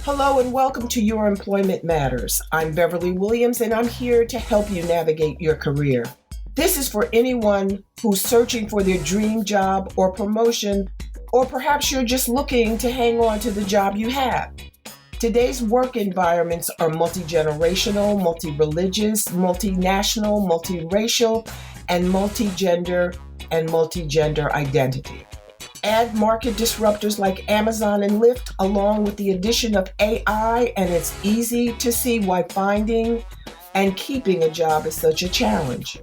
Hello and welcome to Your Employment Matters. I'm Beverly Williams and I'm here to help you navigate your career. This is for anyone who's searching for their dream job or promotion, or perhaps you're just looking to hang on to the job you have. Today's work environments are multi-generational, multi-religious, multinational, multiracial, and multi-gender identity. Add market disruptors like Amazon and Lyft, along with the addition of AI, and it's easy to see why finding and keeping a job is such a challenge.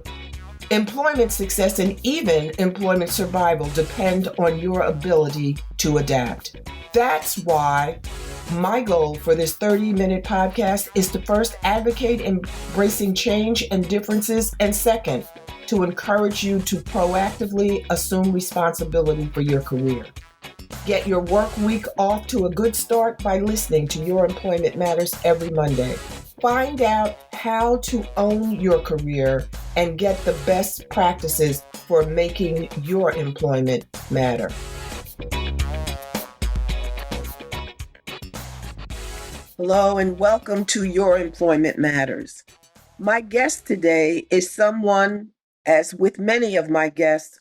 Employment success and even employment survival depend on your ability to adapt. That's why my goal for this 30-minute podcast is to first advocate embracing change and differences, and second, to encourage you to proactively assume responsibility for your career. Get your work week off to a good start by listening to Your Employment Matters every Monday. Find out how to own your career and get the best practices for making your employment matter. Hello and welcome to Your Employment Matters. My guest today is someone, as with many of my guests,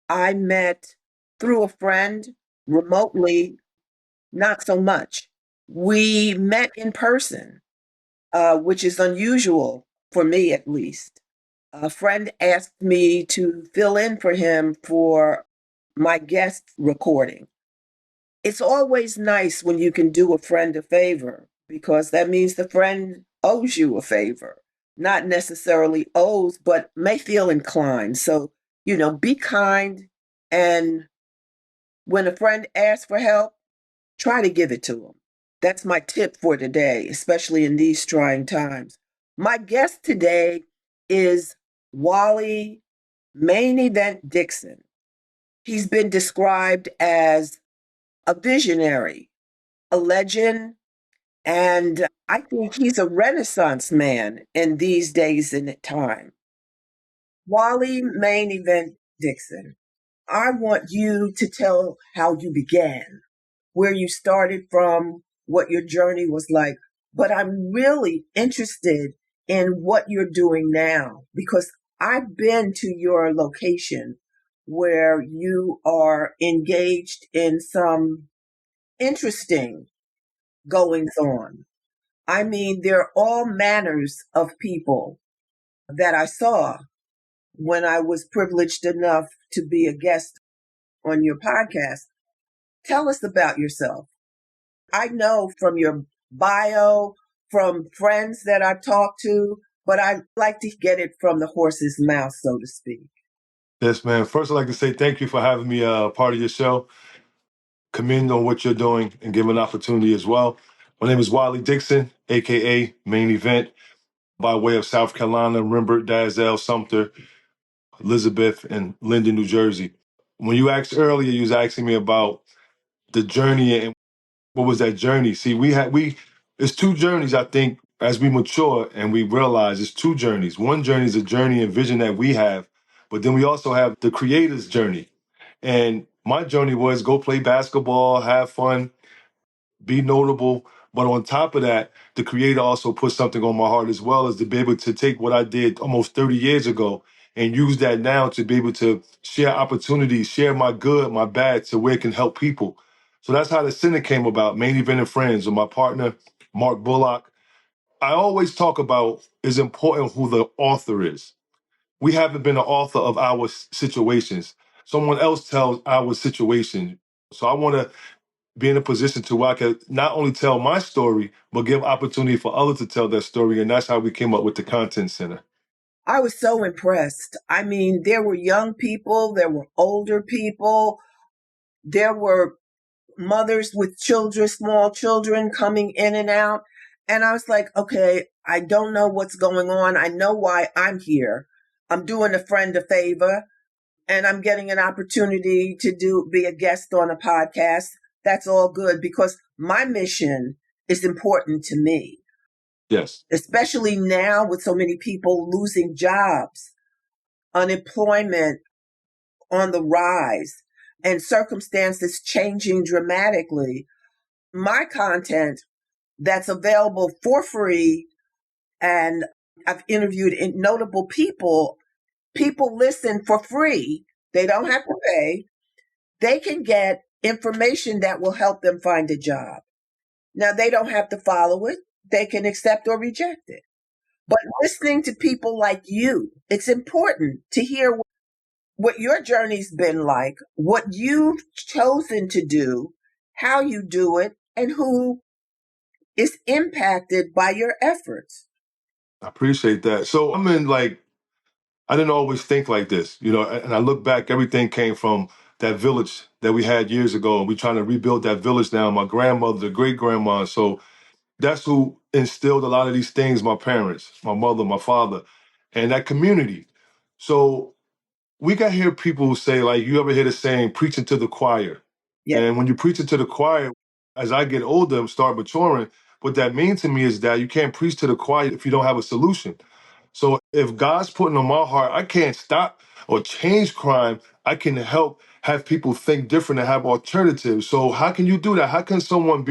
I met through a friend, remotely, not so much. We met in person, which is unusual for me at least. A friend asked me to fill in for him for my guest recording. It's always nice when you can do a friend a favor, because that means the friend owes you a favor. Not necessarily owes, but may feel inclined. So, be kind. And when a friend asks for help, try to give it to them. That's my tip for today, especially in these trying times. My guest today is Waliyy Main Event Dixon. He's been described as a visionary, a legend, and I think he's a Renaissance man in these days and time. Waliyy Main Event Dixon, I want you to tell how you began, where you started from, what your journey was like. But I'm really interested in what you're doing now, because I've been to your location where you are engaged in some interesting goings on. I mean, there are all manners of people that I saw when I was privileged enough to be a guest on your podcast. Tell us about yourself. I know from your bio, from friends that I've talked to, but I like to get it from the horse's mouth, so to speak. Yes, man. First, I'd like to say thank you for having me part of your show. Commend on what you're doing and give an opportunity as well. My name is Waliyy Dixon, a.k.a. Main Event, by way of South Carolina, Rembert, Dalzell, Sumter, Elizabeth, and Linden, New Jersey. When you asked earlier, you was asking me about the journey and what was that journey. See, it's two journeys, I think, as we mature and we realize it's two journeys. One journey is a journey and vision that we have, but then we also have the creator's journey. And my journey was go play basketball, have fun, be notable. But on top of that, the creator also put something on my heart as well, as to be able to take what I did almost 30 years ago and use that now to be able to share opportunities, share my good, my bad, to where it can help people. So that's how the Center came about, Main Event and Friends, with my partner, Mark Bullock. I always talk about it's important who the author is. We haven't been the author of our situations. Someone else tells our situation. So I want to be in a position to where I can not only tell my story, but give opportunity for others to tell their story. And that's how we came up with the Content Center. I was so impressed. I mean, there were young people, there were older people, there were mothers with children, small children coming in and out. And I was like, okay, I don't know what's going on. I know why I'm here. I'm doing a friend a favor and I'm getting an opportunity to be a guest on a podcast. That's all good because my mission is important to me. Yes. Especially now with so many people losing jobs, unemployment on the rise, and circumstances changing dramatically. My content that's available for free. And I've interviewed notable people. People listen for free. They don't have to pay. They can get information that will help them find a job. Now, they don't have to follow it. They can accept or reject it. But listening to people like you, it's important to hear what your journey's been like, what you've chosen to do, how you do it, and who is impacted by your efforts. I appreciate that. So I'm in like, I didn't always think like this, and I look back, everything came from that village that we had years ago, and we're trying to rebuild that village now. My grandmother, the great grandma. So that's who instilled a lot of these things, my parents, my mother, my father, and that community. So we got to hear people say, like, you ever hear the saying, preaching to the choir? Yeah. And when you preach it to the choir, as I get older and start maturing, what that means to me is that you can't preach to the choir if you don't have a solution. So if God's putting on my heart, I can't stop or change crime. I can help have people think different and have alternatives. So how can you do that? How can someone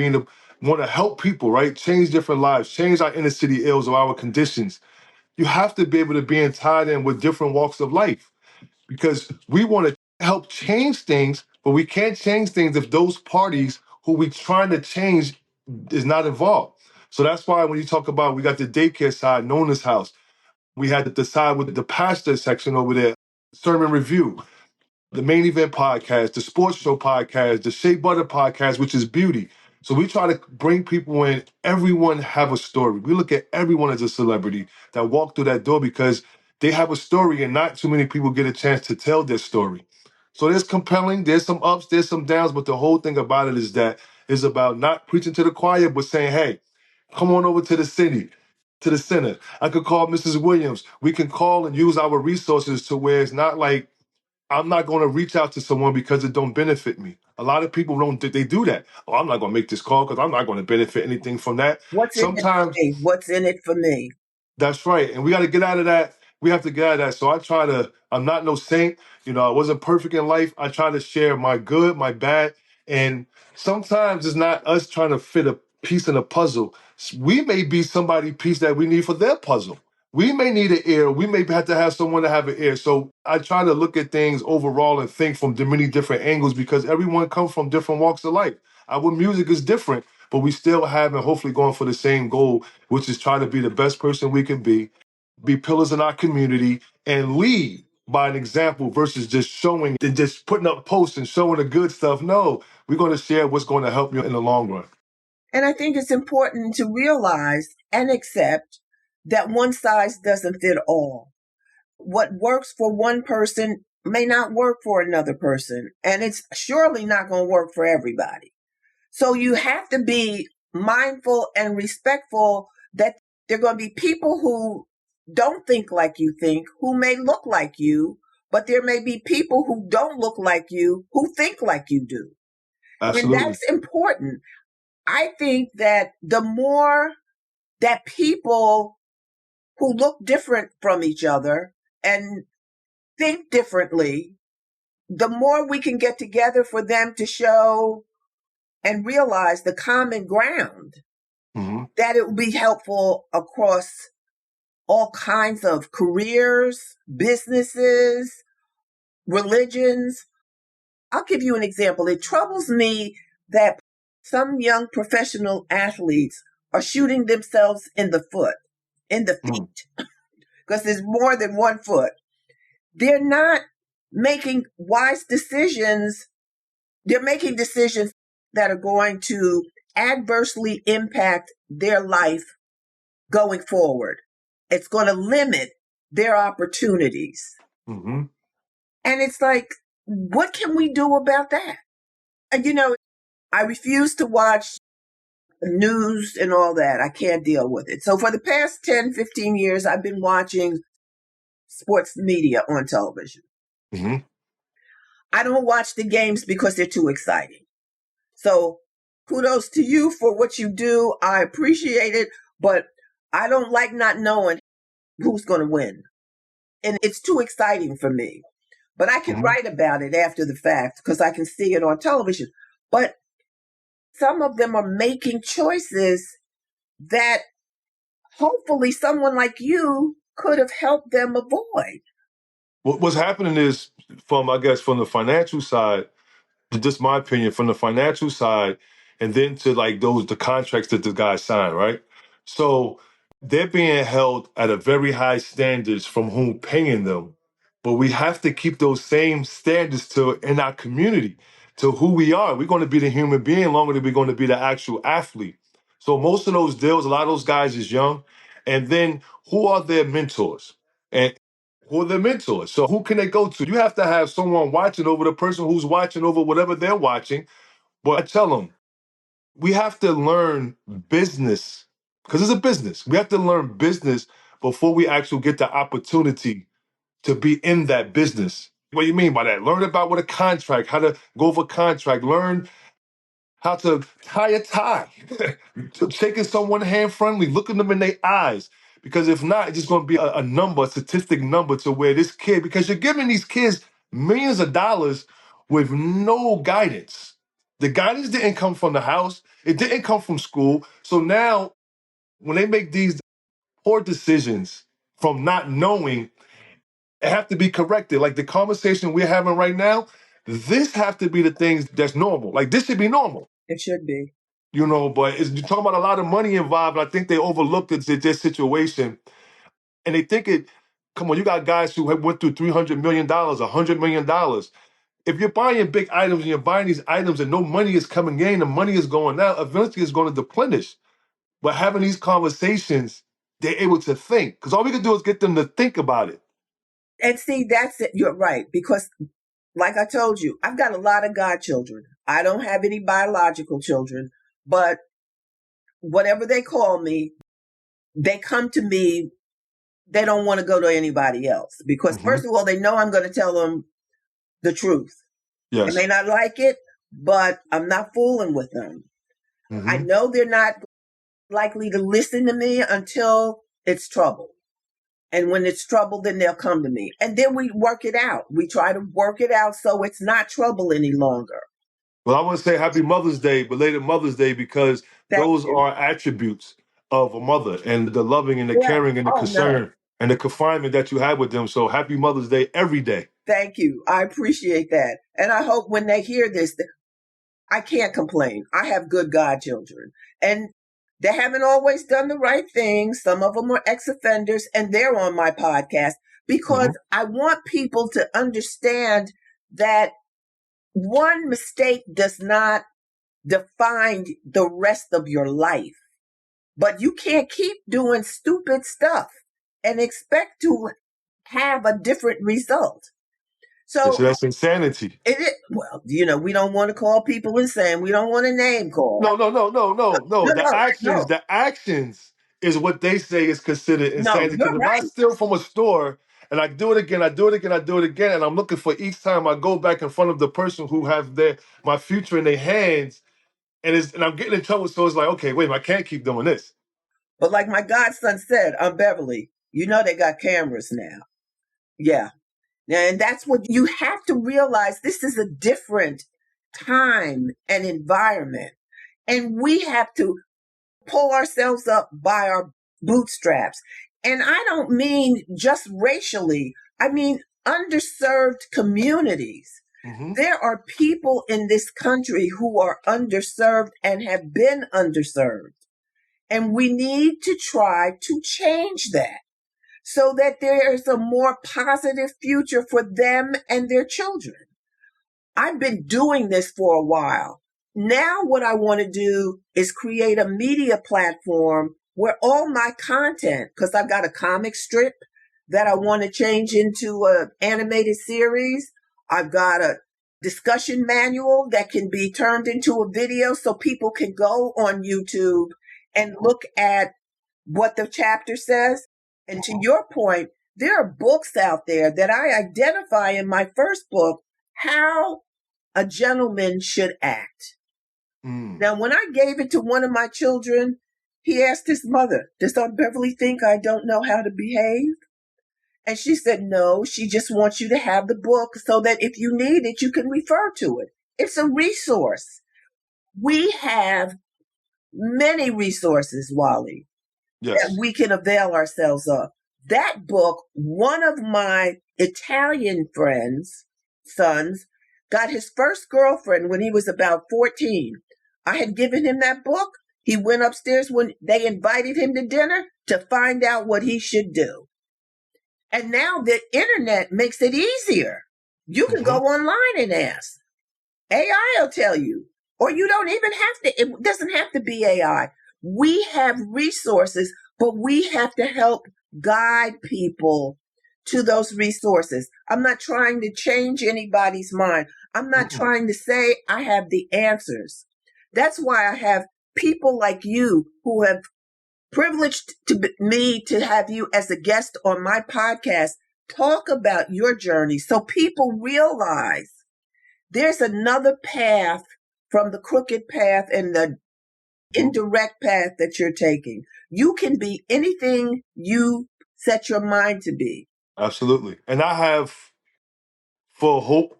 want to help people, right? Change different lives, change our inner city ills or our conditions. You have to be able to be tied in with different walks of life because we want to help change things, but we can't change things if those parties who we trying to change is not involved. So that's why when you talk about we got the daycare side, Nona's house, we had the side with the pastor section over there, sermon review, the main event podcast, the sports show podcast, the Shea Butter podcast, which is beauty. So we try to bring people in. Everyone have a story. We look at everyone as a celebrity that walk through that door because they have a story and not too many people get a chance to tell their story. So there's compelling, there's some ups, there's some downs, but the whole thing about it is that it's about not preaching to the choir, but saying, hey, come on over to the city, to the center. I could call Mrs. Williams. We can call and use our resources to where it's not like I'm not going to reach out to someone because it don't benefit me. A lot of people don't, they do that. Oh, I'm not going to make this call because I'm not going to benefit anything from that. What's in it for Sometimes me? What's in it for me? that's right. And we got to get out of that. We have to get out of that. So I'm not no saint. I wasn't perfect in life. I try to share my good, my bad. And sometimes it's not us trying to fit a piece in a puzzle. We may be somebody piece that we need for their puzzle. We may need an ear. We may have to have someone to have an ear. So I try to look at things overall and think from many different angles because everyone comes from different walks of life. Our music is different, but we still have and hopefully going for the same goal, which is try to be the best person we can be pillars in our community, and lead by an example versus just showing and just putting up posts and showing the good stuff. No, we're going to share what's going to help you in the long run. And I think it's important to realize and accept that one size doesn't fit all. What works for one person may not work for another person, and it's surely not going to work for everybody. So you have to be mindful and respectful that there are going to be people who don't think like you think, who may look like you, but there may be people who don't look like you, who think like you do. And Absolutely. that's important. I think that the more that people who look different from each other and think differently, the more we can get together for them to show and realize the common ground, that it will be helpful across all kinds of careers, businesses, religions. I'll give you an example. It troubles me that some young professional athletes are shooting themselves in the feet, because there's more than one foot. They're not making wise decisions. They're making decisions that are going to adversely impact their life going forward. It's going to limit their opportunities. Mm-hmm. And it's like, what can we do about that? And I refuse to watch news and all that. I can't deal with it. So for the past 10, 15 years, I've been watching sports media on television. Mm-hmm. I don't watch the games because they're too exciting. So kudos to you for what you do. I appreciate it, but I don't like not knowing who's going to win. And it's too exciting for me. But I can write about it after the fact because I can see it on television. But some of them are making choices that hopefully someone like you could have helped them avoid. What's happening is, I guess, from the financial side, just my opinion, from the financial side, and then to like the contracts that the guys sign, right? So they're being held at a very high standards from whom paying them. But we have to keep those same standards to in our community, to who we are. We're going to be the human being longer than we're going to be the actual athlete. So most of those deals, a lot of those guys is young. And then who are their mentors? And who are their mentors? So who can they go to? You have to have someone watching over the person who's watching over whatever they're watching. But I tell them, we have to learn business because it's a business. We have to learn business before we actually get the opportunity to be in that business. What do you mean by that? Learn about what a contract, how to go over contract, learn how to tie a tie, shaking someone hand friendly, looking them in their eyes. Because if not, it's just going to be a number, a statistic number to where this kid, because you're giving these kids millions of dollars with no guidance. The guidance didn't come from the house. It didn't come from school. So now when they make these poor decisions from not knowing, it have to be corrected. Like the conversation we're having right now, this have to be the things that's normal. Like this should be normal. It should be. But you're talking about a lot of money involved. And I think they overlooked this situation. And they think come on, you got guys who have went through $300 million, $100 million. If you're buying big items and you're buying these items and no money is coming in, the money is going out, eventually it's going to deplenish. But having these conversations, they're able to think. Because all we can do is get them to think about it. And see, that's it. You're right. Because like I told you, I've got a lot of godchildren. I don't have any biological children, but whatever they call me, they come to me. They don't want to go to anybody else because, first of all, they know I'm going to tell them the truth. Yes. They may not like it, but I'm not fooling with them. I know they're not likely to listen to me until it's trouble. And when it's trouble, then they'll come to me. And then we work it out. We try to work it out so it's not trouble any longer. Well, I want to say Happy Mother's Day, belated Mother's Day, because those are attributes of a mother and the loving and the caring and the concern and the confinement that you have with them. So happy Mother's Day every day. Thank you. I appreciate that. And I hope when they hear this, I can't complain. I have good godchildren. And they haven't always done the right thing. Some of them are ex-offenders, and they're on my podcast because I want people to understand that one mistake does not define the rest of your life. But you can't keep doing stupid stuff and expect to have a different result. So that's insanity. Well, we don't want to call people insane. We don't want to name call. No. The actions is what they say is considered insanity. Because if I steal from a store and I do it again, and I'm looking for each time I go back in front of the person who have my future in their hands, and I'm getting in trouble. So it's like, okay, wait, I can't keep doing this. But like my godson said, I'm Beverly. They got cameras now. Yeah. And that's what you have to realize. This is a different time and environment. And we have to pull ourselves up by our bootstraps. And I don't mean just racially. I mean underserved communities. There are people in this country who are underserved and have been underserved. And we need to try to change that so that there is a more positive future for them and their children. I've been doing this for a while. Now what I want to do is create a media platform where all my content, because I've got a comic strip that I want to change into an animated series. I've got a discussion manual that can be turned into a video so people can go on YouTube and look at what the chapter says. And to your point, there are books out there that I identify in my first book, How a Gentleman Should Act. Now, when I gave it to one of my children, he asked his mother, does Aunt Beverly think I don't know how to behave? And she said, no, she just wants you to have the book so that if you need it, you can refer to it. It's a resource. We have many resources, Wally, that Yes. we can avail ourselves of. That book, one of my Italian friends' sons got his first girlfriend when he was about 14. I had given him that book. He went upstairs when they invited him to dinner to find out what he should do. And now the internet makes it easier. You can Hmm. go online and ask. AI will tell you, or you don't even have to, it doesn't have to be AI. We have resources, but we have to help guide people to those resources. I'm not trying to change anybody's mind. I'm not Mm-mm. trying to say I have the answers. That's why I have people like you who have privileged me to have you as a guest on my podcast talk about your journey so people realize there's another path from the crooked path and the indirect path that you're taking. You can be anything you set your mind to be. Absolutely. And I have full hope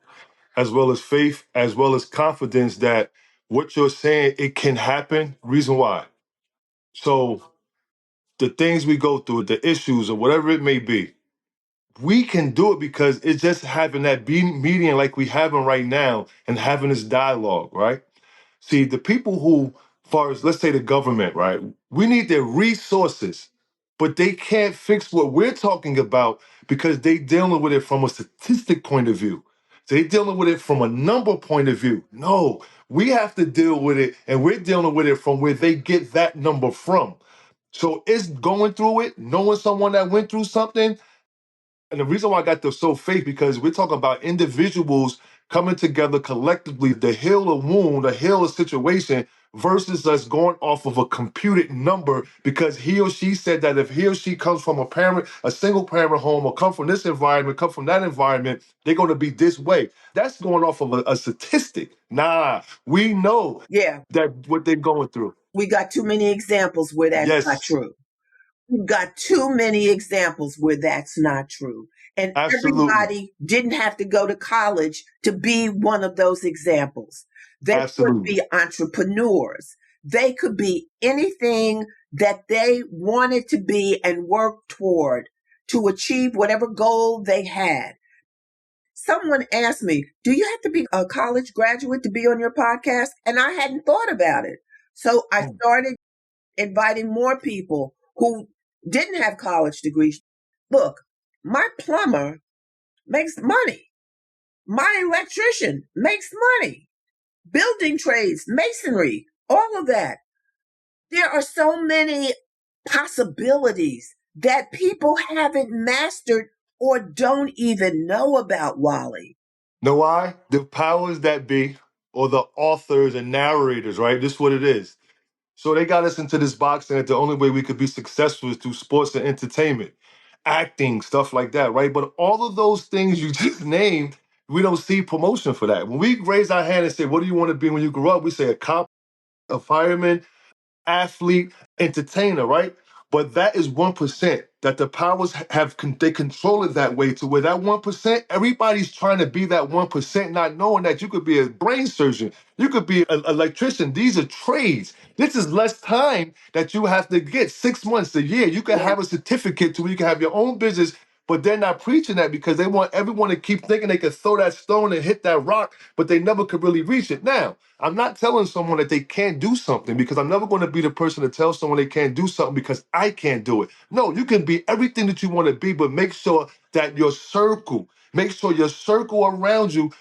as well as faith, as well as confidence that what you're saying, it can happen. Reason why. So the things we go through, the issues or whatever it may be, we can do it because it's just having that meeting like we having right now and having this dialogue, right? See, the people who, far as let's say the government, right? We need their resources, but they can't fix what we're talking about because they dealing with it from a statistic point of view. They dealing with it from a number point of view. No, we have to deal with it, and we're dealing with it from where they get that number from. So it's going through it, knowing someone that went through something, and the reason why I got the so faith because we're talking about individuals coming together collectively to heal a wound, to heal a situation, versus us going off of a computed number because he or she said that if he or she comes from a single parent home, or come from this environment, come from that environment, they're going to be this way. That's going off of a statistic. Nah, we know Yeah, that what they're going through. we got too many examples where that's not Yes, true. We've got too many examples where that's not true. And absolutely, everybody didn't have to go to college to be one of those examples. They could absolutely. be entrepreneurs. They could be anything that they wanted to be and work toward to achieve whatever goal they had. Someone asked me, do you have to be a college graduate to be on your podcast? And I hadn't thought about it. So I Mm. started inviting more people who didn't have college degrees. Look, my plumber makes money. My electrician makes money. Building trades, masonry, all of that. There are so many possibilities that people haven't mastered or don't even know about, Wally. Know why? The powers that be, or the authors and narrators, right? This is what it is. So they got us into this box, and that the only way we could be successful is through sports and entertainment, acting, stuff like that, right? But all of those things you just named, we don't see promotion for that. When we raise our hand and say, "What do you want to be when you grow up?" We say a cop, a fireman, athlete, entertainer, right? But that is 1% that the powers have, they control it that way to where that 1%, everybody's trying to be that 1%, not knowing that you could be a brain surgeon, you could be an electrician. These are trades. This is less time that you have to get 6 months, a year. You can Yeah, have a certificate to where you can have your own business, but they're not preaching that because they want everyone to keep thinking they can throw that stone and hit that rock, but they never could really reach it. Now, I'm not telling someone that they can't do something because I'm never going to be the person to tell someone they can't do something because I can't do it. No, you can be everything that you want to be, but make sure that make sure your circle around you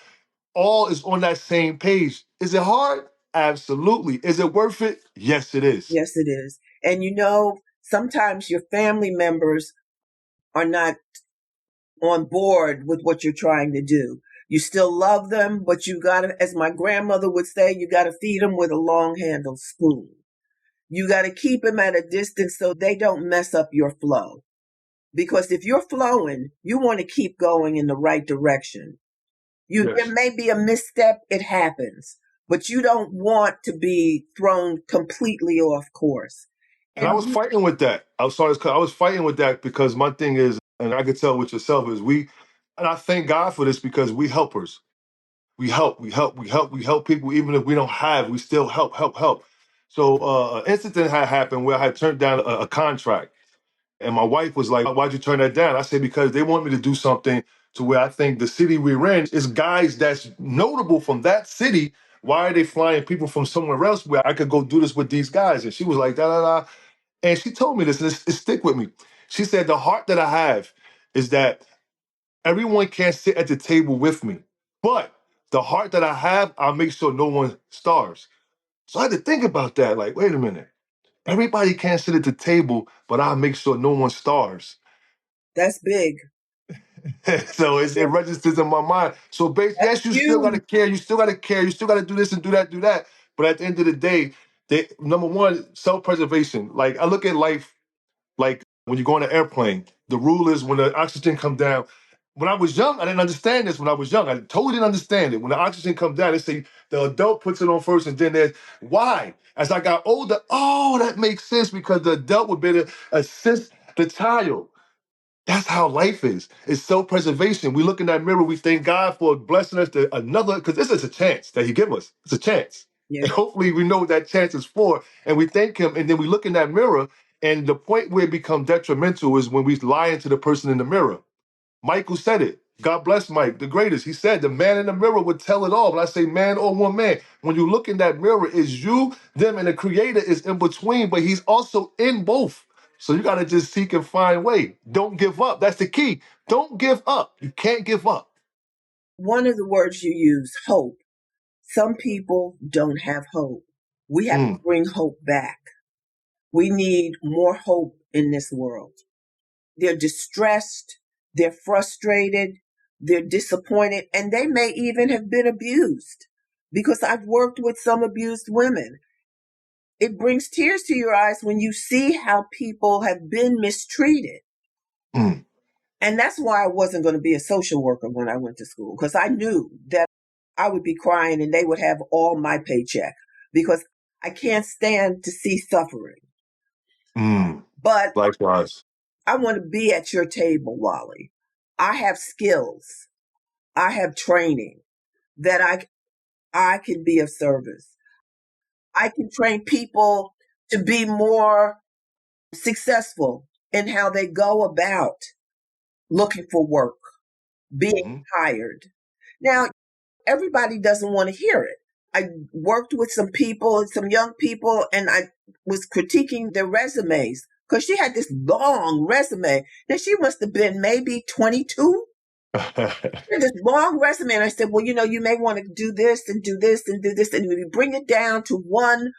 all is on that same page. Is it hard? Absolutely. Is it worth it? Yes, it is. yes, it is. And sometimes your family members are not on board with what you're trying to do. You still love them, but you got to, as my grandmother would say, you got to feed them with a long handled spoon. You got to keep them at a distance so they don't mess up your flow. Because if you're flowing, you want to keep going in the right direction. There Yes. may be a misstep, it happens, but you don't want to be thrown completely off course. And I And was fighting with that. I'm sorry, I was fighting with that because my thing is, and I could tell with yourself, is and I thank God for this because we helpers. We help people, even if we don't have, we still help. So an incident had happened where I had turned down a contract. And my wife was like, why'd you turn that down? I said, because they want me to do something to where I think the city we're in is guys that's notable from that city. Why are they flying people from somewhere else where I could go do this with these guys? And she was like, da da da. And she told me this, and it stick with me. She said, the heart that I have is that everyone can't sit at the table with me. But the heart that I have, I'll make sure no one starves. So I had to think about that. Like, wait a minute. Everybody can't sit at the table, but I'll make sure no one starves. That's big. So it registers in my mind. So That's yes, you still gotta huge. care, you still gotta care, you still gotta do this and do that. But at the end of the day, number one, self-preservation. Like I look at life like when you go on an airplane, the rule is when the oxygen comes down. When I was young, I didn't understand this when I was young. I totally didn't understand it. When the oxygen comes down, they say the adult puts it on first and then there's why? As I got older, oh, that makes sense because the adult would better assist the child. That's how life is. It's self-preservation. We look in that mirror, we thank God for blessing us to another, because this is a chance that He give us. It's a chance. Yeah. And hopefully we know what that chance is for. And we thank Him. And then we look in that mirror, and the point where it becomes detrimental is when we lie into the person in the mirror. Michael said it. God bless Mike, the greatest. He said the man in the mirror would tell it all. When I say man or one man, when you look in that mirror, it's you, them, and the creator is in between, but he's also in both. So you got to just seek and find way. Don't give up. That's the key. Don't give up. You can't give up. One of the words you use, hope. Some people don't have hope. We have to Mm, bring hope back. We need more hope in this world. They're distressed, they're frustrated, they're disappointed, and they may even have been abused because I've worked with some abused women. It brings tears to your eyes when you see how people have been mistreated. mm. And that's why I wasn't going to be a social worker when I went to school, because I knew that I would be crying and they would have all my paycheck because I can't stand to see suffering. Mm. But Likewise. I want to be at your table, Wally. I have skills. I have training that I can be of service. I can train people to be more successful in how they go about looking for work, being Hmm. hired. Now, everybody doesn't want to hear it. I worked with some people, some young people, and I was critiquing their resumes because she had this long resume. Now, she must have been maybe 22. This long resume. And I said, well, you may want to do this and do this and do this. And we bring it down to one,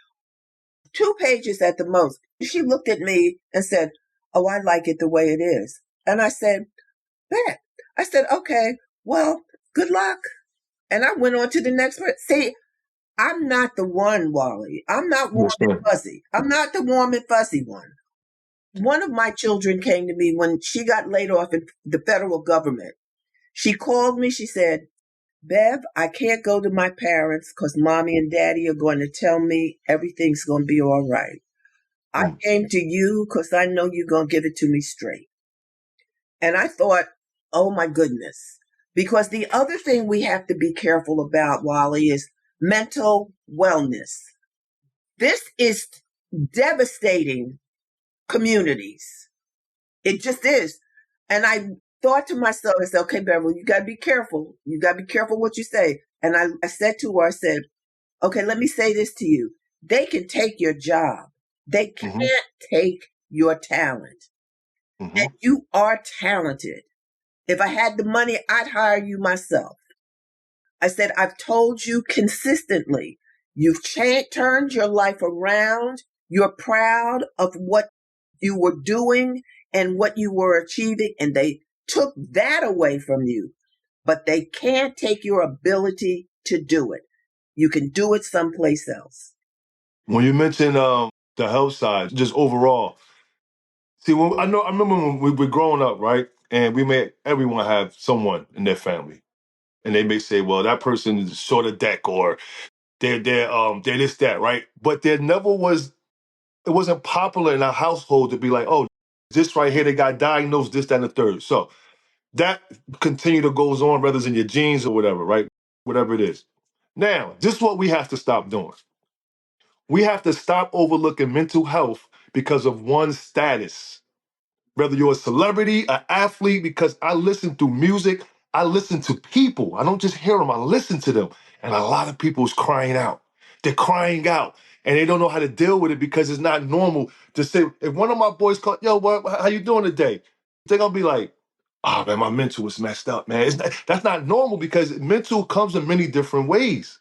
2 pages at the most. She looked at me and said, oh, I like it the way it is. And I said, bet. I said, okay, well, good luck. And I went on to the next person. See, I'm not the one, Wally. I'm not warm Yes, and sir. fuzzy. I'm not the warm and fuzzy one. One of my children came to me when she got laid off in the federal government. She called me. She said, Bev, I can't go to my parents because mommy and daddy are going to tell me everything's going to be all right. I Mm. came to you because I know you're going to give it to me straight. And I thought, oh my goodness. Because the other thing we have to be careful about, Wally, is mental wellness. This is devastating communities. It just is. And I thought to myself, I said, okay, Beverly, you got to be careful. You got to be careful what you say. And I said to her, I said, okay, let me say this to you. They can take your job. They Hmm. can't take your talent. And Hmm. you are talented. If I had the money, I'd hire you myself. I said, I've told you consistently, you've turned your life around. You're proud of what you were doing and what you were achieving, and they took that away from you. But they can't take your ability to do it. You can do it someplace else. When you mentioned the health side, just overall, see, I remember when we were growing up, right? And everyone have someone in their family. And they may say, well, that person is short of deck or they're this, that, right? But there never was, it wasn't popular in our household to be like, oh, this right here, they got diagnosed, this, that, and the third. So that continue to goes on, whether it's in your genes or whatever, right? Whatever it is. Now, this is what we have to stop doing. We have to stop overlooking mental health because of one's status. Whether you're a celebrity, an athlete, because I listen through music, I listen to people. I don't just hear them, I listen to them. And a lot of people is crying out. They're crying out and they don't know how to deal with it because it's not normal to say, if one of my boys call, yo, how you doing today? They're gonna be like, oh man, my mental is messed up, man. That's not normal because mental comes in many different ways.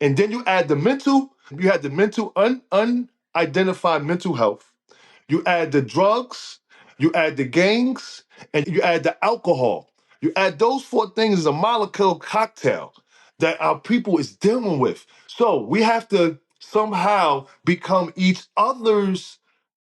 And then you add the mental, you had the mental, unidentified mental health. You add the drugs, you add the gangs, and you add the alcohol. You add those four things as a molecule cocktail that our people is dealing with. So we have to somehow become each other's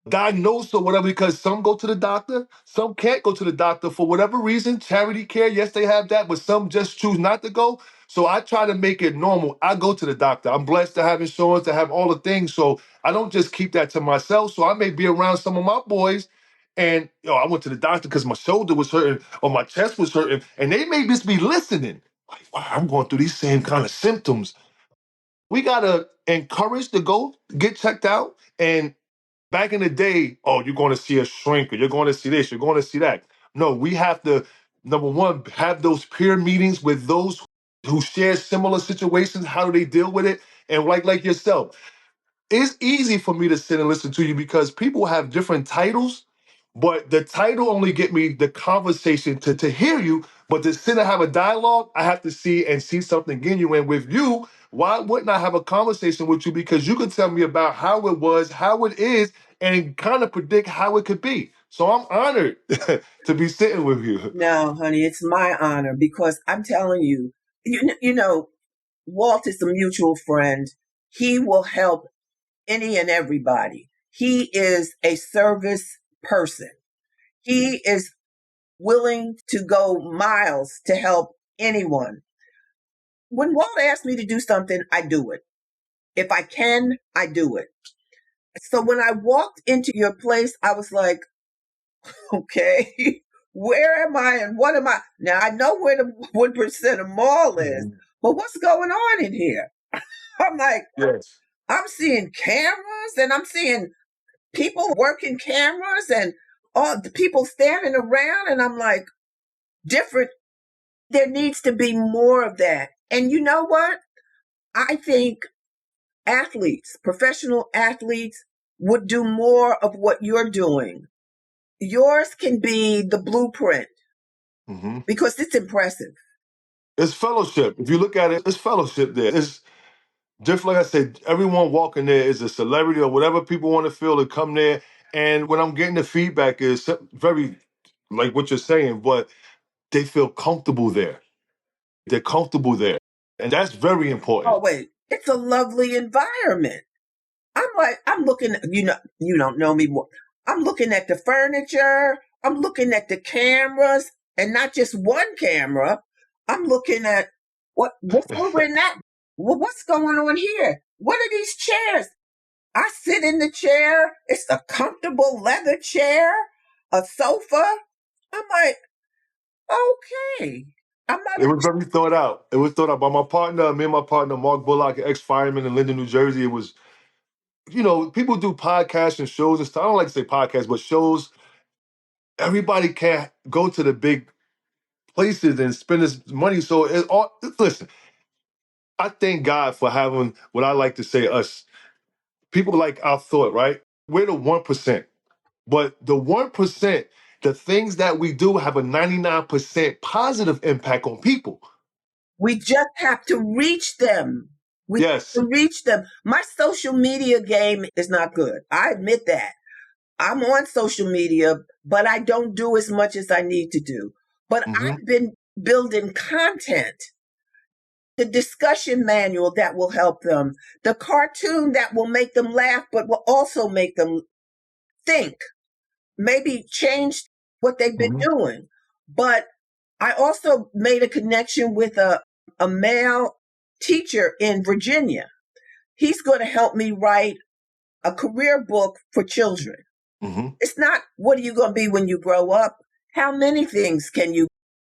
diagnosed or whatever, because some go to the doctor, some can't go to the doctor for whatever reason. Charity care, yes, they have that, but some just choose not to go. So I try to make it normal. I go to the doctor. I'm blessed to have insurance, to have all the things. So I don't just keep that to myself. So I may be around some of my boys and I went to the doctor because my shoulder was hurting or my chest was hurting, and they may just be listening. Like, wow, I'm going through these same kind of symptoms. We gotta encourage to go get checked out. And back in the day, oh, you're going to see a shrink, or you're going to see this, you're going to see that. No, we have to, number one, have those peer meetings with those who share similar situations. How do they deal with it? And like yourself, it's easy for me to sit and listen to you because people have different titles, but the title only get me the conversation to hear you. But to sit and have a dialogue, I have to see something genuine with you. Why wouldn't I have a conversation with you? Because you could tell me about how it was, how it is, and kind of predict how it could be. So I'm honored to be sitting with you. No, honey, it's my honor because I'm telling you, you know, Walt is a mutual friend. He will help any and everybody. He is a service person. He is willing to go miles to help anyone. When Walt asks me to do something, I do it. If I can, I do it. So when I walked into your place, I was like, okay, where am I and what am I? Now I know where the 1% of mall is, Mhm. but what's going on in here? I'm like, Yes. I'm seeing cameras and I'm seeing people working cameras and all the people standing around. And I'm like, different. There needs to be more of that. And you know what? I think athletes, professional athletes, would do more of what you're doing. Yours can be the blueprint Hmm. because it's impressive. It's fellowship. If you look at it, it's fellowship there. It's just like I said, everyone walking there is a celebrity or whatever people want to feel to come there. And what I'm getting the feedback is very like what you're saying, but they feel comfortable there. They're comfortable there. And that's very Oh, important. wait, it's a lovely environment. I'm like, I'm looking, you don't know me. I'm looking at the furniture. I'm looking at the cameras and not just one camera. I'm looking at what's over in that. Well, what's going on here? What are these chairs? I sit in the chair. It's a comfortable leather chair, a sofa. I'm like, okay. I'm not It was very thought out. It was thought out by my partner, me and my partner, Mark Bullock, ex-fireman in Linden, New Jersey. It was, people do podcasts and shows and stuff. I don't like to say podcasts, but shows. Everybody can't go to the big places and spend this money. So listen, I thank God for having what I like to say us people like our thought, right? We're the 1%. But the 1%, the things that we do have a 99% positive impact on people. We just have to reach them. We Yes. have to reach them. My social media game is not good. I admit that. I'm on social media, but I don't do as much as I need to do. But Hmm. I've been building content, the discussion manual that will help them, the cartoon that will make them laugh, but will also make them think, maybe change what they've been Hmm. doing. But I also made a connection with a male teacher in Virginia. He's going to help me write a career book for children. Hmm. It's not what are you going to be when you grow up? How many things can you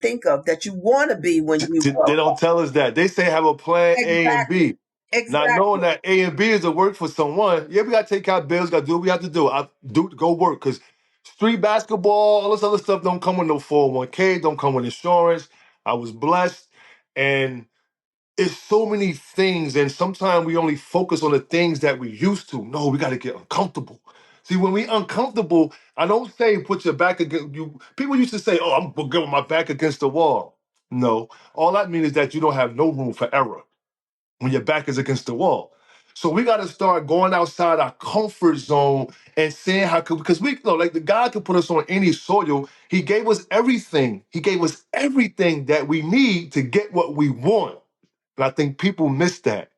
think of that you want to be when you They grow up? don't tell us that. They say have a plan A and Exactly. B. Not knowing Exactly. that A and B is a work for someone. Yeah, we gotta take out bills, gotta do what we have to do. I do go work because street basketball, all this other stuff don't come with no 401k, don't come with insurance. I was blessed, and it's so many things, and sometimes we only focus on the things that we used to. No, we gotta get uncomfortable. See, when we uncomfortable, I don't say put your back against you. People used to say, "Oh, I'm good with my back against the wall." No, all that means is that you don't have no room for error when your back is against the wall. So we got to start going outside our comfort zone and seeing how could, because we know like the God could put us on any soil. He gave us everything. He gave us everything that we need to get what we want. And I think people miss that.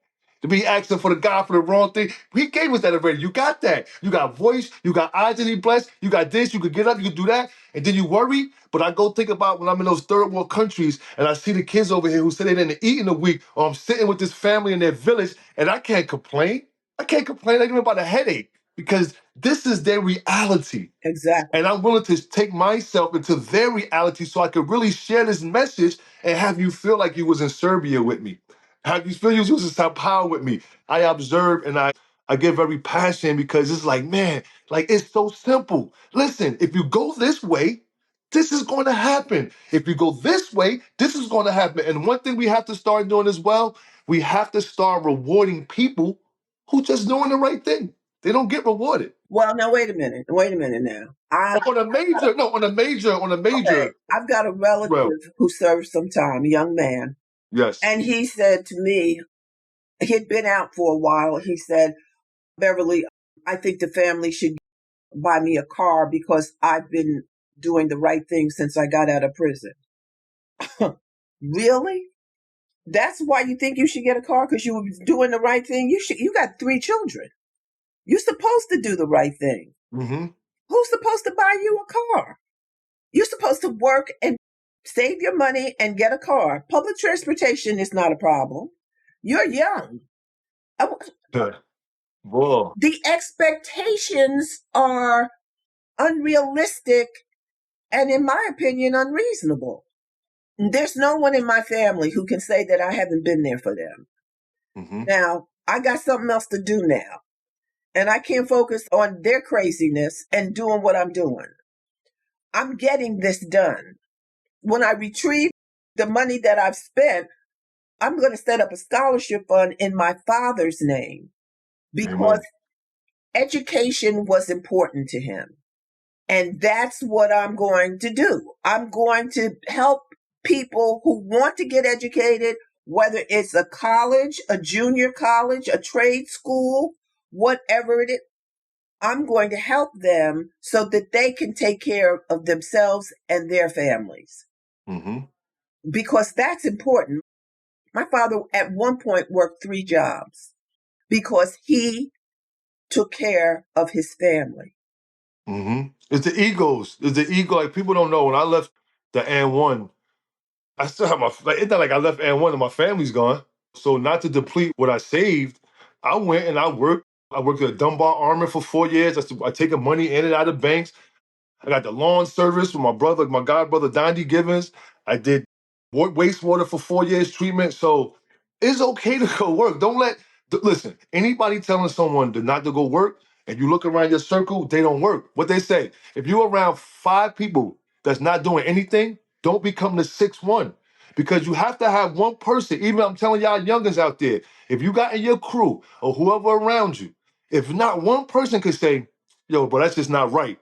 To be asking for the God for the wrong thing. He gave us that already. You got that. You got voice. You got eyes to be blessed. You got this. You could get up. You could do that. And then you worry. But I go think about when I'm in those third world countries and I see the kids over here who say they didn't eat in a week, or I'm sitting with this family in their village and I can't complain. I can't complain even about a headache because this is their reality. Exactly. And I'm willing to take myself into their reality so I could really share this message and have you feel like you was in Serbia with me. Have you feel you was in Sao Paulo with me. I observe and I get very passionate because it's like, man, like it's so simple. Listen, if you go this way, this is going to happen. If you go this way, this is going to happen. And one thing we have to start doing as well, we have to start rewarding people who just doing the right thing. They don't get rewarded. Well, now wait a minute. Wait a minute now. On a major, no, on a Okay, major I've got a realm. relative who served some time, a young man, Yes. and he said to me, he'd been out for a while. He said, Beverly, I think the family should buy me a car because I've been doing the right thing since I got out of prison. Really? That's why you think you should get a car because you were doing the right thing? You got 3 children. You're supposed to do the right thing. Mm-hmm. Who's supposed to buy you a car? You're supposed to work and save your money and get a car. Public transportation is not a problem. You're young. Whoa. The expectations are unrealistic and, in my opinion, unreasonable. There's no one in my family who can say that I haven't been there for them. Mm-hmm. Now, I got something else to do now, and I can't focus on their craziness and doing what I'm doing. I'm getting this done. When I retrieve the money that I've spent, I'm going to set up a scholarship fund in my father's name because Amen. education was important to him. And that's what I'm going to do. I'm going to help people who want to get educated, whether it's a college, a junior college, a trade school, whatever it is. I'm going to help them so that they can take care of themselves and their families Mm-hmm. because that's important. My father at one point worked 3 jobs because he took care of his family. Mm-hmm. It's the egos. It's the ego. Like people don't know. When I left the and one, I still have my like it's not like I left and one and my family's gone. So not to deplete what I saved, I went and I worked. I worked at Dunbar Armor for 4 years. I taking money in and out of banks. I got the lawn service with my brother, my god brother, Dondy Givens. I did wastewater for 4 years treatment. So it's okay to go work. Don't let, listen, anybody telling someone to not to go work and you look around your circle, they don't work. What they say, if you're around 5 people that's not doing anything, don't become the sixth one. Because you have to have one person, even I'm telling y'all youngins out there, if you got in your crew or whoever around you, if not one person could say, yo, but that's just not right.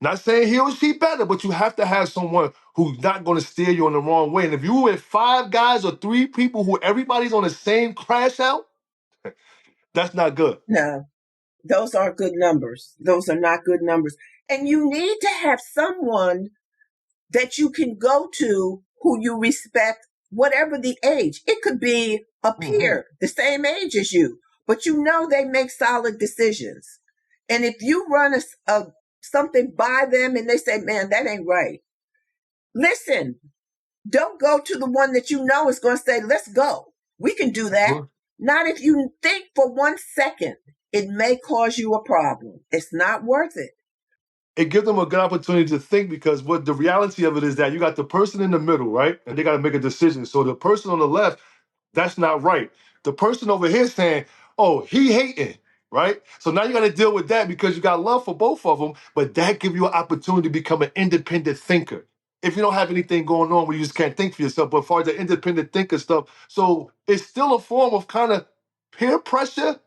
Not saying he or she better, but you have to have someone who's not going to steer you in the wrong way. And if you with 5 guys or 3 people who everybody's on the same crash out, that's not good. No, those aren't good numbers. Those are not good numbers. And you need to have someone that you can go to who you respect, whatever the age. It could be a Mm-hmm. peer, the same age as you, but you know they make solid decisions. And if you run something by them and they say, man, that ain't right, listen, don't go to the one that you know is going to say, let's go. We can do that. Mm-hmm. Not if you think for 1 second it may cause you a problem. It's not worth it. It gives them a good opportunity to think because what the reality of it is that you got the person in the middle, right? And they got to make a decision. So the person on the left, that's not right. The person over here saying, oh, he hating, right? So now you got to deal with that because you got love for both of them, but that give you an opportunity to become an independent thinker. If you don't have anything going on where you just can't think for yourself, but as far as the independent thinker stuff, so it's still a form of kind of peer pressure,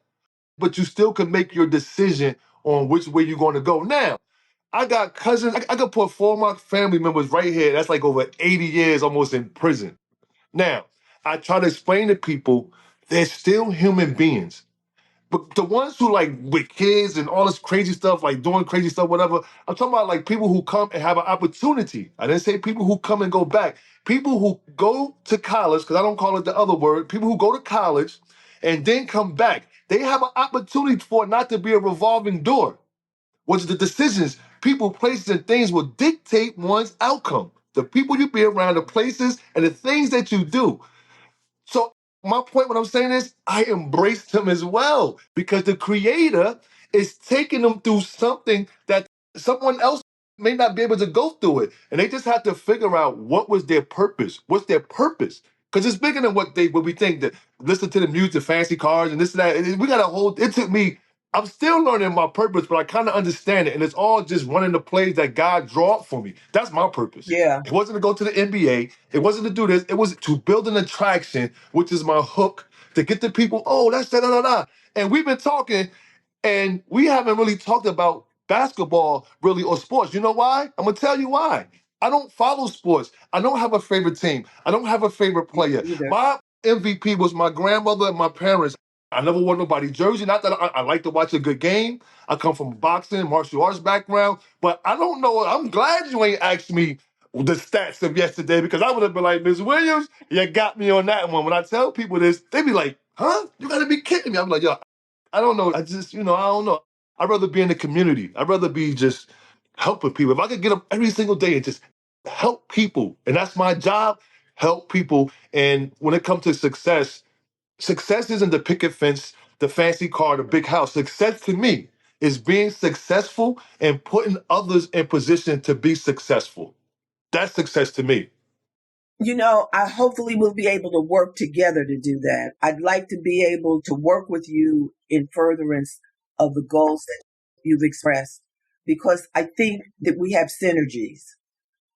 but you still can make your decision on which way you're going to go. Now, I got cousins, I could put 4 of my family members right here. That's like over 80 years almost in prison. Now, I try to explain to people they're still human beings. But the ones who like with kids and all this crazy stuff, like doing crazy stuff, whatever, I'm talking about like people who come and have an opportunity. I didn't say people who come and go back. People who go to college, because I don't call it the other word, people who go to college and then come back. They have an opportunity for it not to be a revolving door, which the decisions, people, places, and things will dictate one's outcome. The people you be around, the places, and the things that you do. So my point, what I'm saying is, I embrace them as well because the creator is taking them through something that someone else may not be able to go through it. And they just have to figure out what was their purpose. What's their purpose? Because it's bigger than what we think that listen to the music, fancy cars, and this and that. We got a whole, it took me, I'm still learning my purpose, but I kind of understand it. And it's all just running the plays that God drew up for me. That's my purpose. Yeah. It wasn't to go to the NBA. It wasn't to do this. It was to build an attraction, which is my hook, to get the people, oh, that's da da da da. And we've been talking, and we haven't really talked about basketball really or sports. You know why? I'm gonna tell you why. I don't follow sports. I don't have a favorite team. I don't have a favorite player. Either. My MVP was my grandmother and my parents. I never wore nobody jersey. Not that I like to watch a good game. I come from a boxing, martial arts background, but I don't know. I'm glad you ain't asked me the stats of yesterday because I would have been like, Ms. Williams, you got me on that one. When I tell people this, they be like, huh? You gotta be kidding me. I'm like, yo, I don't know. I just, I don't know. I'd rather be in the community. I'd rather be just helping people. If I could get up every single day and just help people, and that's my job, help people. And when it comes to success, success isn't the picket fence, the fancy car, the big house. Success to me is being successful and putting others in position to be successful. That's success to me. I hopefully will be able to work together to do that. I'd like to be able to work with you in furtherance of the goals that you've expressed because I think that we have synergies.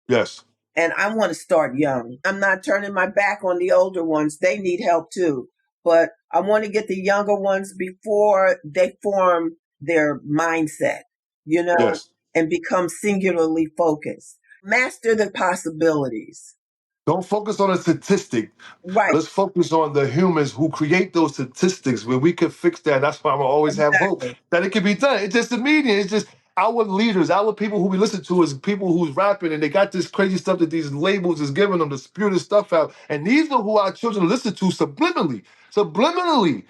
Yes. And I want to start young. I'm not turning my back on the older ones. They need help too. But I want to get the younger ones before they form their mindset, Yes. and become singularly focused. Master the possibilities. Don't focus on a statistic. Right. Let's focus on the humans who create those statistics where we can fix that. That's why I'm always have hope Exactly. that it can be done. It's just the media. It's just our leaders, our people who we listen to is people who's rapping and they got this crazy stuff that these labels is giving them to spew this stuff out. And these are who our children listen to subliminally. Subliminally.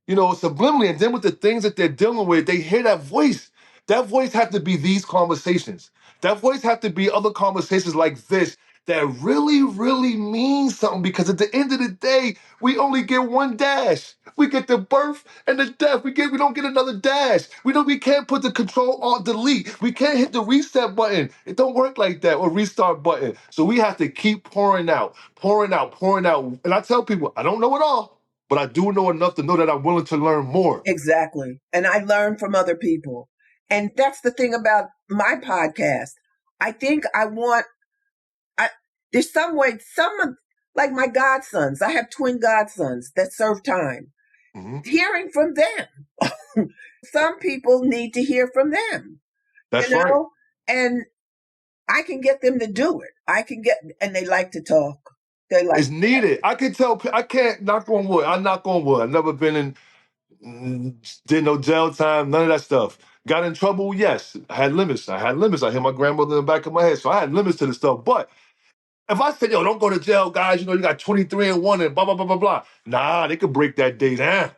Subliminally. And then with the things that they're dealing with, they hear that voice. That voice have to be these conversations. That voice have to be other conversations like this that really, really means something because at the end of the day, we only get one dash. We get the birth and the death. We don't get another dash. We can't put the control on delete. We can't hit the reset button. It don't work like that or restart button. So we have to keep pouring out, pouring out, pouring out. And I tell people, I don't know it all, but I do know enough to know that I'm willing to learn more. Exactly. And I learn from other people. And that's the thing about my podcast. I think there's some way, like my godsons, I have twin godsons that serve time. Mm-hmm. Hearing from them. Some people need to hear from them. That's right. And I can get them to do it. And they like to talk. It's needed. I can tell. I can't knock on wood. I knock on wood. I've never been did no jail time. None of that stuff. Got in trouble. Yes, I had limits. I hit my grandmother in the back of my head, so I had limits to the stuff. But if I said, "Yo, don't go to jail, guys," you got 23 and 1 and blah blah blah blah blah. Nah, they could break that day down.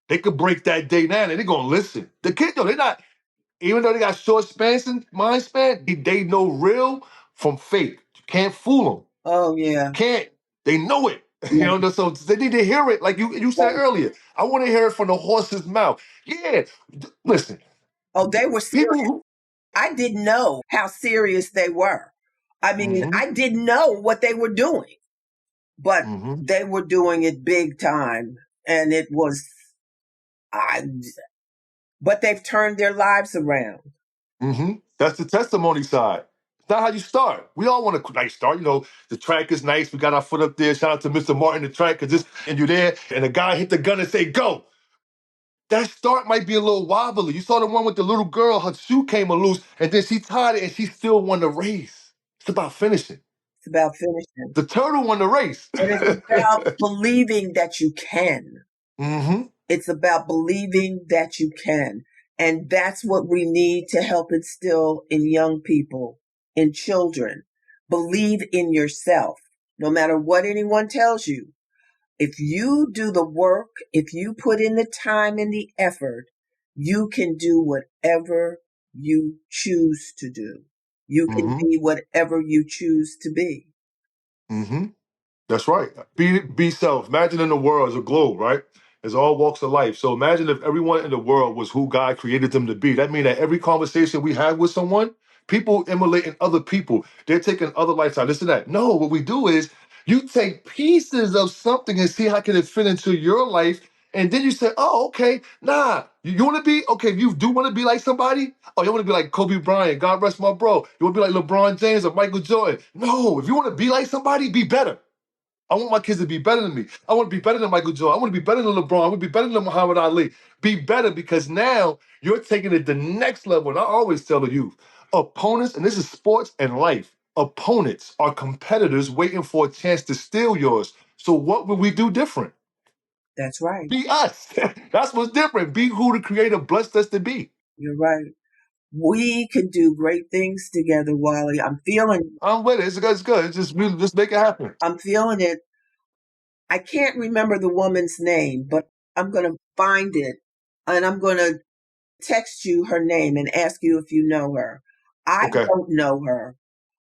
They could break that day down, and they're gonna listen. The kids, though, they're not. Even though they got short mind span, they know real from fake. You can't fool them. Oh yeah. Can't. They know it. Yeah. So they need to hear it. Like you said earlier. I want to hear it from the horse's mouth. Yeah. Listen. Oh, they were serious. I didn't know how serious they were. I mean, I didn't know what they were doing, but they were doing it big time. And it was, I, but they've turned their lives around. That's the testimony side. It's not how you start. We all want a nice start. You know, the track is nice. We got our foot up there. Shout out to Mr. Martin, the track, because this, and you're there, and the guy hit the gun and say, go. That start might be a little wobbly. You saw the one with the little girl, her shoe came loose, and then she tied it and she still won the race. It's about finishing. It's about finishing. The turtle won the race. And it's about believing that you can. It's about believing that you can. And that's what we need to help instill in young people, in children. Believe in yourself, no matter what anyone tells you. If you do the work, if you put in the time and the effort, you can do whatever you choose to do. You can be whatever you choose to be. That's right. Be self. Imagine in the world as a globe, right? It's all walks of life. So imagine if everyone in the world was who God created them to be. That means that every conversation we have with someone, people emulating other people. They're taking other lifestyles, this and that. No, what we do is you take pieces of something and see how can it fit into your life. And then you say, oh, okay, nah. You want to be, okay, if you do want to be like somebody, oh, you want to be like Kobe Bryant, God rest my bro. You want to be like LeBron James or Michael Jordan. No, if you want to be like somebody, be better. I want my kids to be better than me. I want to be better than Michael Jordan. I want to be better than LeBron. I want to be better than Muhammad Ali. Be better because now you're taking it the next level. And I always tell the youth, opponents, and this is sports and life, opponents are competitors waiting for a chance to steal yours. So what would we do different? That's right. Be us. That's what's different. Be who the Creator blessed us to be. You're right. We can do great things together, Waliyy. I'm with it. It's good. It's just make it happen. I'm feeling it. I can't remember the woman's name, but I'm going to find it and I'm going to text you her name and ask you if you know her. I don't know her.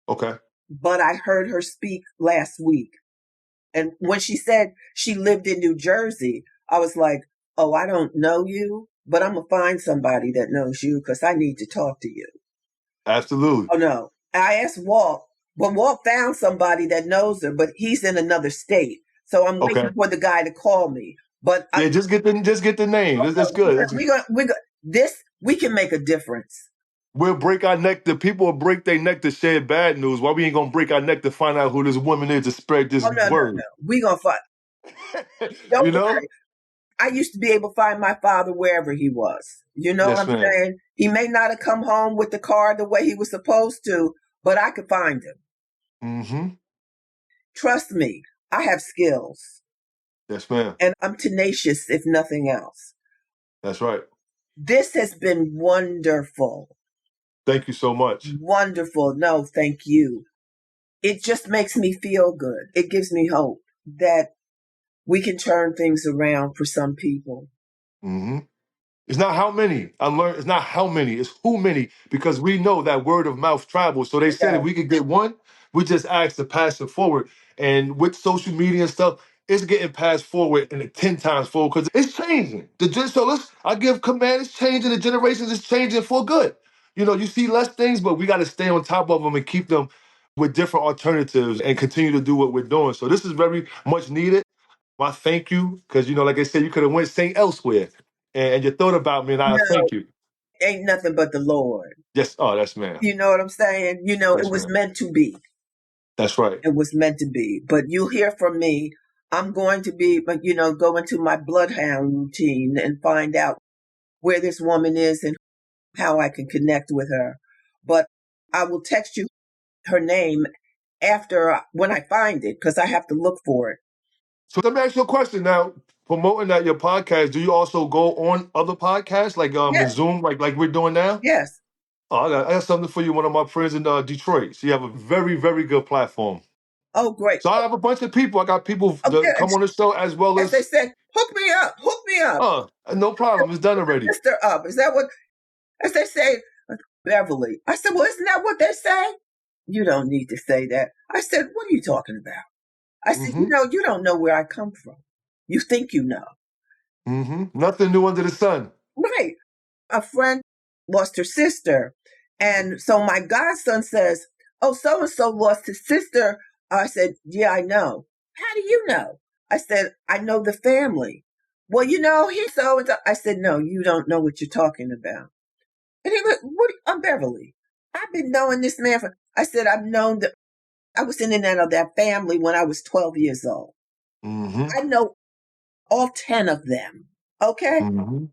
Okay. But I heard her speak last week. And when she said she lived in New Jersey, I was like, oh, I don't know you, but I'm going to find somebody that knows you because I need to talk to you. Absolutely. Oh, no. I asked Walt, but Walt found somebody that knows her, but he's in another state. So I'm waiting for the guy to call me. But yeah, just get the name. That's good. We can make a difference. We'll break our neck. The people will break their neck to share bad news. Why we ain't gonna break our neck to find out who this woman is to spread this word? No. We gonna find. Don't worry. I used to be able to find my father wherever he was. You know what I'm saying? He may not have come home with the car the way he was supposed to, but I could find him. Trust me, I have skills. Yes, ma'am. And I'm tenacious, if nothing else. That's right. This has been wonderful. Thank you so much. Wonderful. No, thank you. It just makes me feel good. It gives me hope that we can turn things around for some people. It's not how many. I learned it's not how many, it's who many, because we know that word of mouth travels. So they said if we could get one, we just ask to pass it forward. And with social media and stuff, it's getting passed forward and 10 times forward because it's changing. I give command, it's changing. The generations is changing for good. You know, you see less things, but we got to stay on top of them and keep them with different alternatives and continue to do what we're doing. So this is very much needed. I thank you because, you know, like I said, you could have went St. elsewhere and you thought about me and I thank you. Ain't nothing but the Lord. Yes. Oh, that's man. You know what I'm saying? You know, it was meant to be. That's right. It was meant to be. But you'll hear from me. I'm going to be, you know, go into my bloodhound routine and find out where this woman is and how I can connect with her. But I will text you her name when I find it because I have to look for it. So let me ask you a question now. Promoting that your podcast, do you also go on other podcasts like in Zoom, like we're doing now? Yes. Oh, I got something for you. One of my friends in Detroit. So you have a very, very good platform. Oh, great. So I have a bunch of people. I got people that come on the show as well as they say, hook me up. Hook me up. No problem. It's done already. Mr. Up. Is that what, as they say, Beverly? I said, well, isn't that what they say? You don't need to say that. I said, what are you talking about? I said, you know, you don't know where I come from. You think you know. Nothing new under the sun. Right. A friend lost her sister. And so my godson says, oh, so-and-so lost his sister. I said, yeah, I know. How do you know? I said, I know the family. well, he's so and so. I said, no, you don't know what you're talking about. And he went, what? I'm Beverly. I've been knowing this man I said, I was in and out of that family when I was 12 years old. Mm-hmm. I know all 10 of them. Okay. Mm-hmm.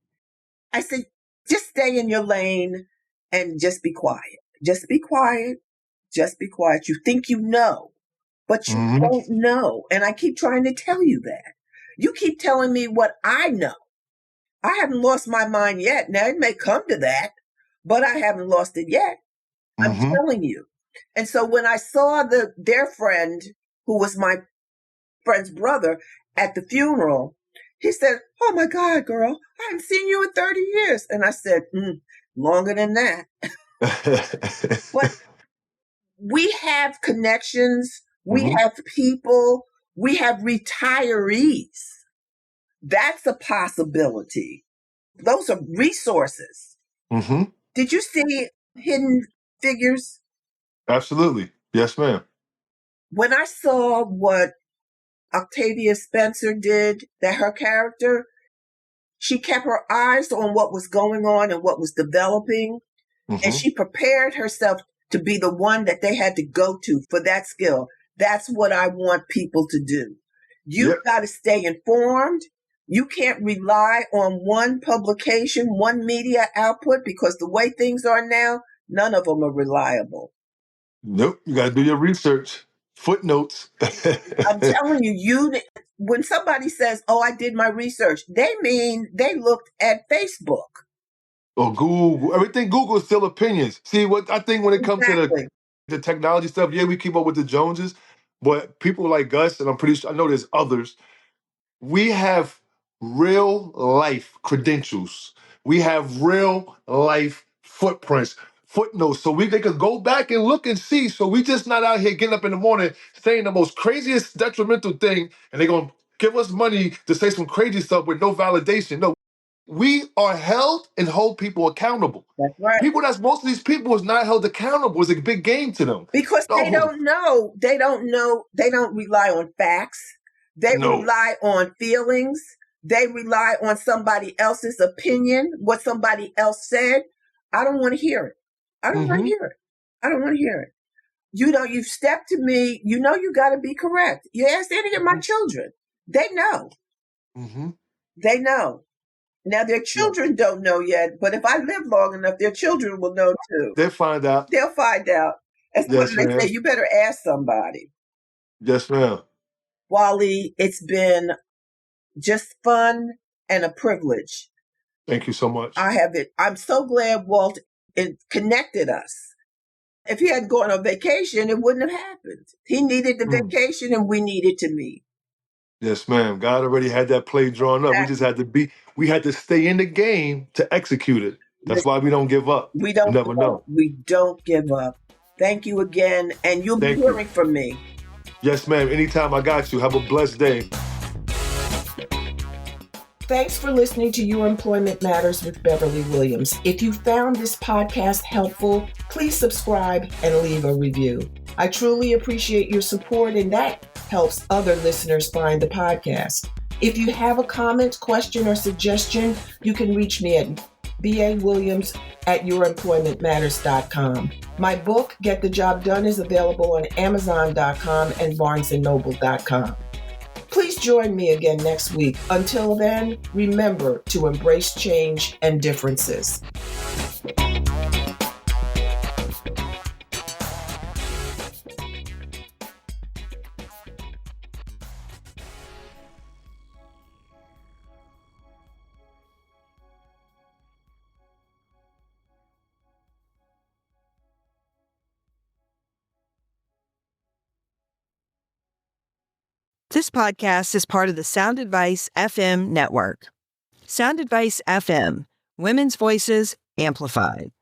I said, just stay in your lane and just be quiet. Just be quiet. Just be quiet. You think you know, but you Mm-hmm. don't know. And I keep trying to tell you that. You keep telling me what I know. I haven't lost my mind yet. Now, it may come to that, but I haven't lost it yet. I'm Mm-hmm. telling you. And so when I saw their friend, who was my friend's brother, at the funeral, he said, oh my God, girl, I haven't seen you in 30 years. And I said, longer than that. But we have connections, we Mm-hmm. have people, we have retirees. That's a possibility. Those are resources. Mm-hmm. Did you see Hidden Figures? Absolutely. Yes, ma'am. When I saw what Octavia Spencer did, that her character, she kept her eyes on what was going on and what was developing, and Mm-hmm. she prepared herself to be the one that they had to go to for that skill. That's what I want people to do. You've Yep. got to stay informed. You can't rely on one publication, one media output, because the way things are now, none of them are reliable. Nope. You got to do your research. Footnotes. I'm telling you, when somebody says, "Oh, I did my research," they mean they looked at Facebook. Or Google. Everything Google is still opinions. See, what I think when it comes to Exactly. the technology stuff, yeah, we keep up with the Joneses, but people like us, and I'm pretty sure I know there's others, we have real life credentials. We have real life footprints, footnotes. So they could go back and look and see. So we just not out here getting up in the morning saying the most craziest detrimental thing, and they're gonna give us money to say some crazy stuff with no validation. No, we are held and hold people accountable. That's right. Most of these people is not held accountable. It's a big game to them. Because they No, don't know. They don't know. They don't rely on facts. They no. rely on feelings. They rely on somebody else's opinion, what somebody else said. I don't want to hear it. I don't want to Mm-hmm. hear it. I don't want to hear it. You've stepped to me. You know you got to be correct. You ask any of my children. They know. Mm-hmm. They know. Now, their Yeah. children don't know yet, but if I live long enough, their children will know too. They'll find out. They'll find out. As what Yes, they ma'am. say, you better ask somebody. Yes, ma'am. Waliyy, it's been just fun and a privilege. Thank you so much. I'm so glad Walt connected us. If he hadn't gone on vacation, it wouldn't have happened. He needed the vacation and we needed to meet. Yes, ma'am. God already had that play drawn up. We just had to we had to stay in the game to execute it. That's why we don't give up. We You don't never give know. up. We don't give up. Thank you again. And you'll be Thank you. hearing from me. Yes, ma'am. Anytime, I got you. Have a blessed day. Thanks for listening to Your Employment Matters with Beverly Williams. If you found this podcast helpful, please subscribe and leave a review. I truly appreciate your support, and that helps other listeners find the podcast. If you have a comment, question, or suggestion, you can reach me at baWilliams@youremploymentmatters.com. My book, Get the Job Done, is available on Amazon.com and BarnesandNoble.com. Please join me again next week. Until then, remember to embrace change and differences. This podcast is part of the Sound Advice FM network. Sound Advice FM, women's voices amplified.